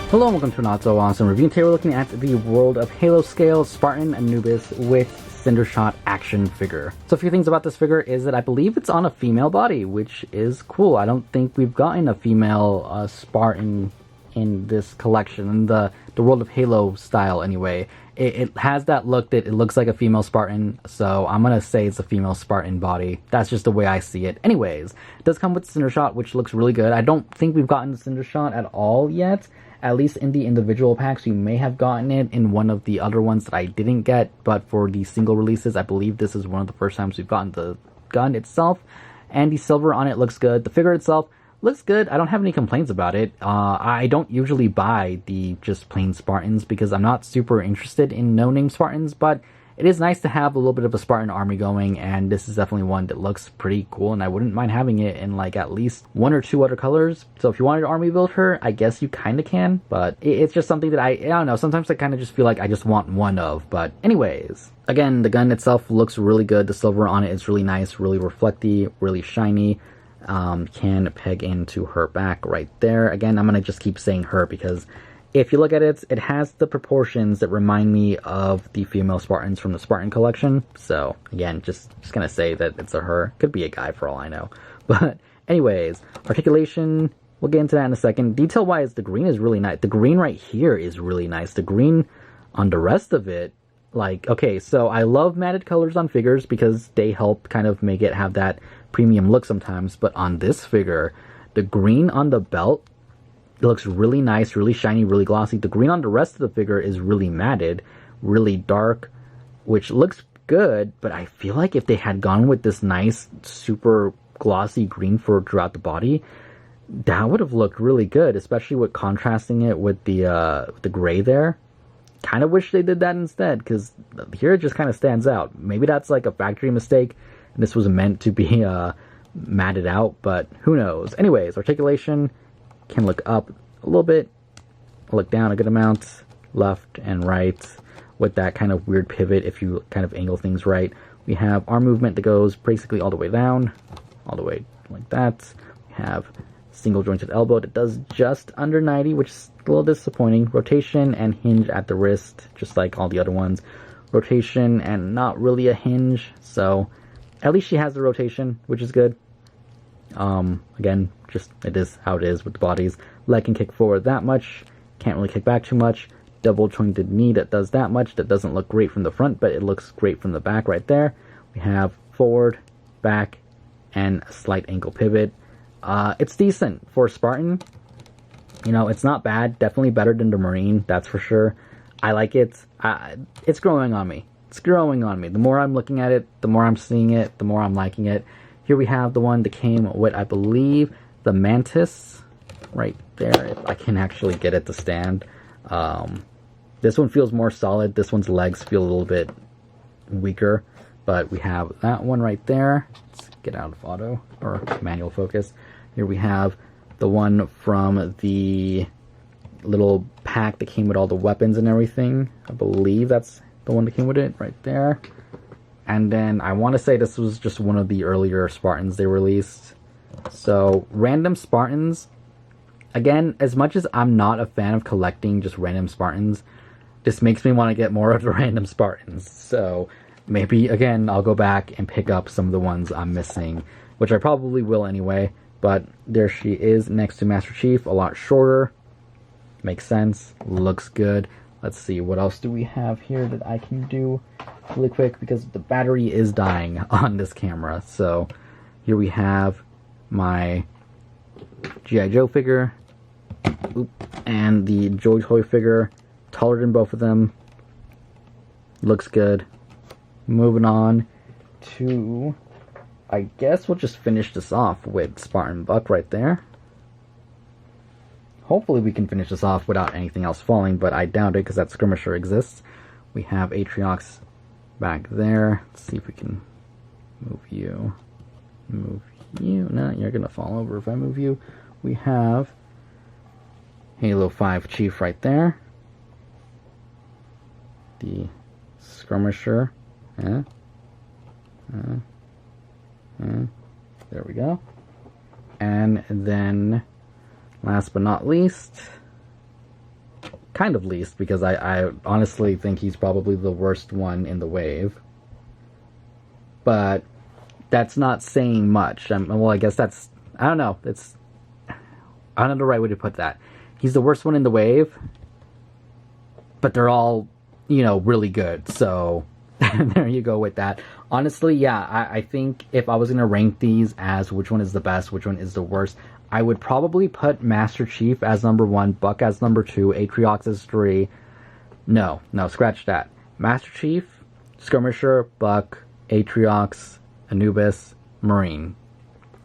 Hello and welcome to Not So Awesome Review. Today we're looking at the World of Halo scale Spartan Anubis with Cindershot action figure. So a few things about this figure is that I believe it's on a female body, which is cool. I don't think we've gotten a female Spartan in this collection, in the World of Halo style anyway. It has that look that it looks like a female Spartan, so I'm gonna say it's a female Spartan body. That's just the way I see it. Anyways, it does come with Cindershot, which looks really good. I don't think we've gotten Cindershot at all yet. At least in the individual packs, you may have gotten it in one of the other ones that I didn't get, but for the single releases, I believe this is one of the first times we've gotten the gun itself, and the silver on it looks good. The figure itself looks good. I don't have any complaints about it. I don't usually buy the just plain Spartans because I'm not super interested in no-name Spartans, but it is nice to have a little bit of a Spartan army going, and this is definitely one that looks pretty cool, and I wouldn't mind having it in like at least one or two other colors. So if you wanted to army build her, I guess you kind of can, but it's just something that I don't know, sometimes I kind of just feel like I just want one of. But anyways, again, the gun itself looks really good. The silver on it is really nice, really reflecty, really shiny. Can peg into her back right there. Again, I'm gonna just keep saying her because if you look at it, it has the proportions that remind me of the female Spartans from the Spartan collection. So again, just gonna say that it's a her. Could be a guy for all I know. But anyways, articulation, we'll get into that in a second. Detail wise, the green is really nice. The green right here is really nice. The green on the rest of it, like, okay, so I love matted colors on figures because they help kind of make it have that premium look sometimes. But on this figure, the green on the belt, it looks really nice, really shiny, really glossy. The green on the rest of the figure is really matted, really dark, which looks good, but I feel like if they had gone with this nice, super glossy green for throughout the body, that would have looked really good, especially with contrasting it with the gray there. Kind of wish they did that instead, because here it just kind of stands out. Maybe that's like a factory mistake, and this was meant to be matted out, but who knows. Anyways, articulation, can look up a little bit, look down a good amount, left and right, with that kind of weird pivot if you kind of angle things right. We have arm movement that goes basically all the way down, all the way like that. We have single jointed elbow that does just under 90, which is a little disappointing. Rotation and hinge at the wrist, just like all the other ones. Rotation and not really a hinge, so at least she has the rotation, which is good. Again, just it is how it is with the bodies. Leg can kick forward that much, can't really kick back too much. Double jointed knee that does that much. That doesn't look great from the front, but it looks great from the back right there. We have forward, back, and a slight ankle pivot. It's decent for Spartan. You know, it's not bad. Definitely better than the Marine, that's for sure. I like it. It's growing on me. It's growing on me. The more I'm looking at it, the more I'm seeing it, the more I'm liking it. Here we have the one that came with, I believe, the Mantis right there. If I can actually get it to stand. This one feels more solid. This one's legs feel a little bit weaker. But we have that one right there. Let's get out of auto or manual focus. Here we have the one from the little pack that came with all the weapons and everything. I believe that's the one that came with it right there. And then I want to say this was just one of the earlier Spartans they released. So random Spartans, again, as much as I'm not a fan of collecting just random Spartans, this makes me want to get more of the random Spartans. So maybe, again, I'll go back and pick up some of the ones I'm missing, which I probably will anyway. But there she is next to Master Chief, a lot shorter. Makes sense, looks good. Let's see, what else do we have here that I can do really quick, because the battery is dying on this camera. So here we have my G.I. Joe figure, and the Joy Toy figure, taller than both of them. Looks good. Moving on to, I guess we'll just finish this off with Spartan Buck right there. Hopefully we can finish this off without anything else falling, but I doubt it because that skirmisher exists. We have Atriox back there. Let's see if we can move you. Move you. No, you're going to fall over if I move you. We have Halo 5 Chief right there. The skirmisher. There we go. And then, last but not least, kind of least, because I honestly think he's probably the worst one in the wave. But that's not saying much. Well, I guess that's, I don't know. I don't know the right way to put that. He's the worst one in the wave, but they're all, you know, really good. So there you go with that. Honestly, yeah, I think if I was going to rank these as which one is the best, which one is the worst, I would probably put Master Chief as number 1, Buck as number 2, Atriox as 3. No, scratch that. Master Chief, Skirmisher, Buck, Atriox, Anubis, Marine.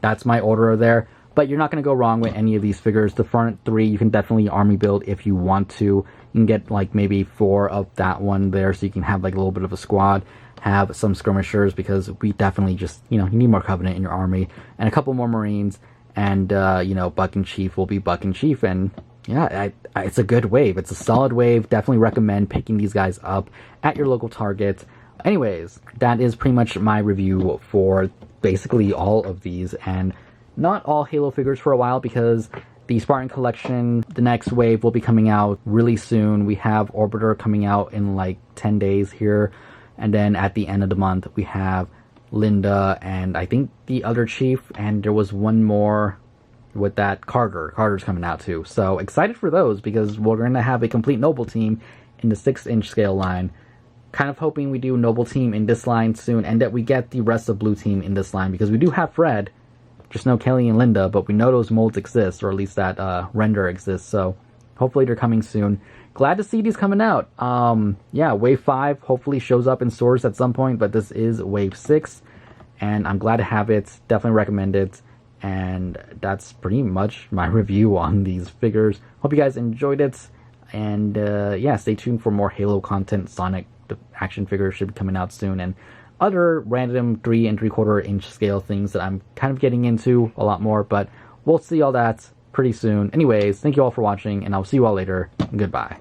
That's my order there. But you're not going to go wrong with any of these figures. The front 3, you can definitely army build if you want to. You can get like maybe 4 of that one there, so you can have like a little bit of a squad. Have some skirmishers, because we definitely just, you know, you need more Covenant in your army. And a couple more Marines. And, you know, Buck and Chief will be Buck and Chief. And, yeah, it's a good wave. It's a solid wave. Definitely recommend picking these guys up at your local Target. Anyways, that is pretty much my review for basically all of these. And not all Halo figures for a while, because the Spartan collection, the next wave, will be coming out really soon. We have Orbiter coming out in like 10 days here. And then at the end of the month, we have Linda and I think the other Chief, and there was one more with that Carter's coming out too. So excited for those, because we're going to have a complete Noble team in the 6-inch scale line. Kind of hoping we do Noble team in this line soon, and that we get the rest of Blue team in this line, because we do have Fred, just no Kelly and Linda, but we know those molds exist, or at least that render exists. So hopefully they're coming soon. Glad to see these coming out. Yeah, Wave 5 hopefully shows up in stores at some point, but this is Wave 6, and I'm glad to have it. Definitely recommend it. And that's pretty much my review on these figures. Hope you guys enjoyed it. And yeah, stay tuned for more Halo content. Sonic, the action figure, should be coming out soon. And other random 3 and 3/4 inch scale things that I'm kind of getting into a lot more. But we'll see all that pretty soon. Anyways, thank you all for watching, and I'll see you all later. Goodbye.